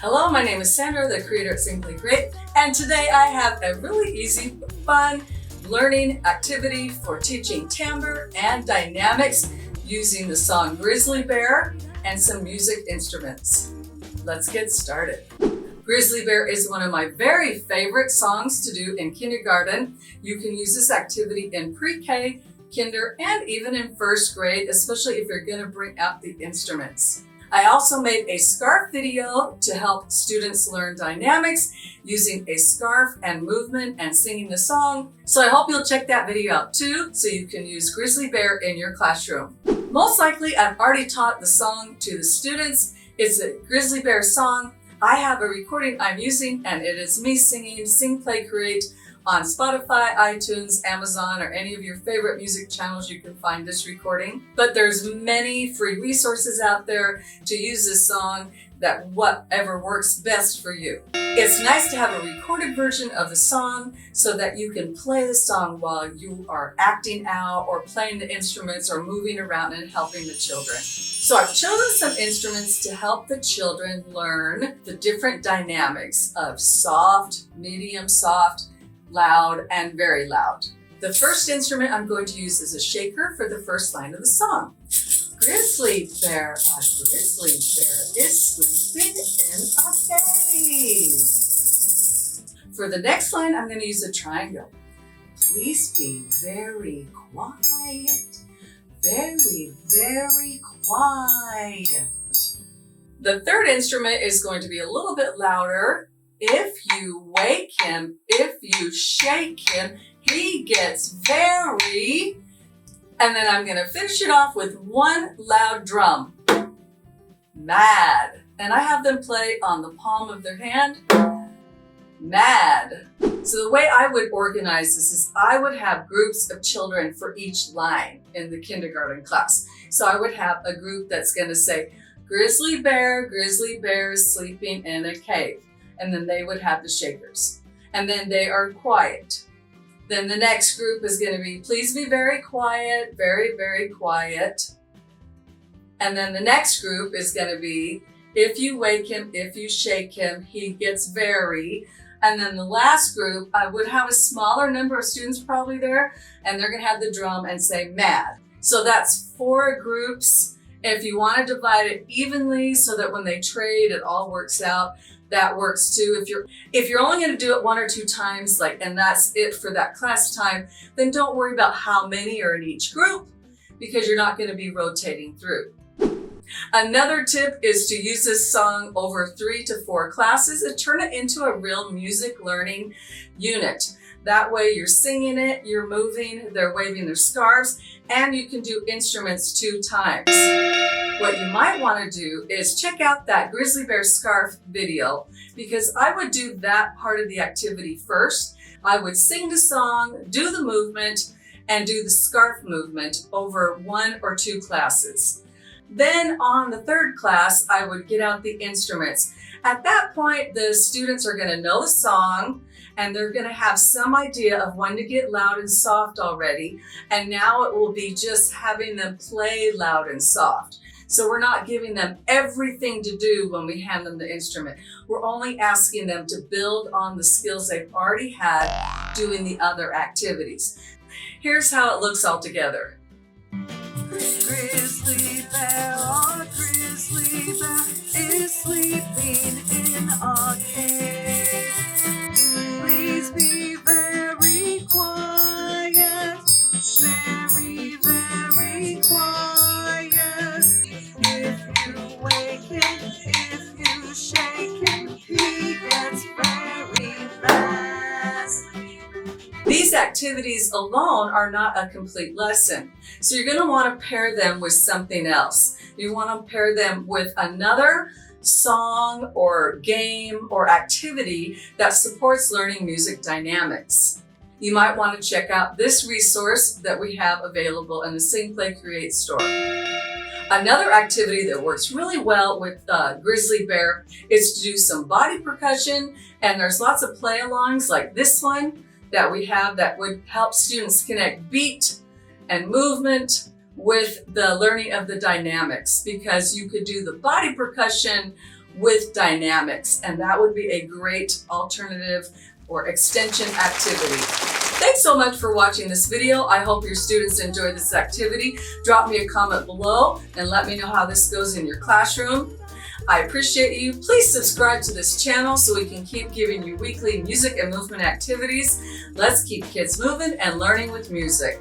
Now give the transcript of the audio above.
Hello, my name is Sandra, the creator at Sing Play Create, and today I have a really easy, fun learning activity for teaching timbre and dynamics using the song Grizzly Bear and some music instruments. Let's get started. Grizzly Bear is one of my very favorite songs to do in kindergarten. You can use this activity in pre-K, kinder, and even in first grade, especially if you're going to bring out the instruments. I also made a scarf video to help students learn dynamics using a scarf and movement and singing the song. So I hope you'll check that video out too, so you can use Grizzly Bear in your classroom. Most likely I've already taught the song to the students. It's a Grizzly Bear song. I have a recording I'm using, and it is me singing Sing Play Create on Spotify, iTunes, Amazon, or any of your favorite music channels. You can find this recording. But there's many free resources out there to use this song, that whatever works best for you. It's nice to have a recorded version of the song so that you can play the song while you are acting out or playing the instruments or moving around and helping the children. So I've chosen some instruments to help the children learn the different dynamics of soft, medium soft, loud, and very loud. The first instrument I'm going to use is a shaker for the first line of the song. Grizzly bear, a grizzly bear is sleeping in a cave. For the next line, I'm going to use a triangle. Please be very quiet, very, very quiet. The third instrument is going to be a little bit louder. If you wake him, if you shake him, he gets very. And then I'm going to finish it off with one loud drum. Mad. And I have them play on the palm of their hand. Mad. So the way I would organize this is I would have groups of children for each line in the kindergarten class. So I would have a group that's going to say, Grizzly Bear is sleeping in a cave. And then they would have the shakers. And then they are quiet. Then the next group is going to be, please be very quiet, very, very quiet. And then the next group is going to be, if you wake him, if you shake him, he gets very. And then the last group, I would have a smaller number of students probably there, and they're going to have the drum and say mad. So that's 4 groups. If you want to divide it evenly so that when they trade, it all works out, that works too. If you're only going to do it 1 or 2 times, and that's it for that class time, then don't worry about how many are in each group, because you're not going to be rotating through. Another tip is to use this song over 3 to 4 classes and turn it into a real music learning unit. That way you're singing it, you're moving, they're waving their scarves, and you can do instruments 2 times. What you might want to do is check out that Grizzly Bear scarf video, because I would do that part of the activity first. I would sing the song, do the movement, and do the scarf movement over 1 or 2 classes. Then on the 3rd class, I would get out the instruments. At that point, the students are going to know the song, and they're going to have some idea of when to get loud and soft already. And now it will be just having them play loud and soft. So we're not giving them everything to do when we hand them the instrument. We're only asking them to build on the skills they've already had doing the other activities. Here's how it looks all together. Grizzly bear, oh grizzly bear is sleeping in a cave. Please be very quiet, very, very quiet. If you wake him, if you shake him, he gets very fast. These activities alone are not a complete lesson. So you're going to want to pair them with something else. You want to pair them with another song or game or activity that supports learning music dynamics. You might want to check out this resource that we have available in the Sing Play Create store. Another activity that works really well with Grizzly Bear is to do some body percussion, and there's lots of play-alongs like this one that we have that would help students connect beat and movement with the learning of the dynamics, because you could do the body percussion with dynamics, and that would be a great alternative or extension activity. Thanks so much for watching this video. I hope your students enjoyed this activity. Drop me a comment below and let me know how this goes in your classroom. I appreciate you. Please subscribe to this channel so we can keep giving you weekly music and movement activities. Let's keep kids moving and learning with music.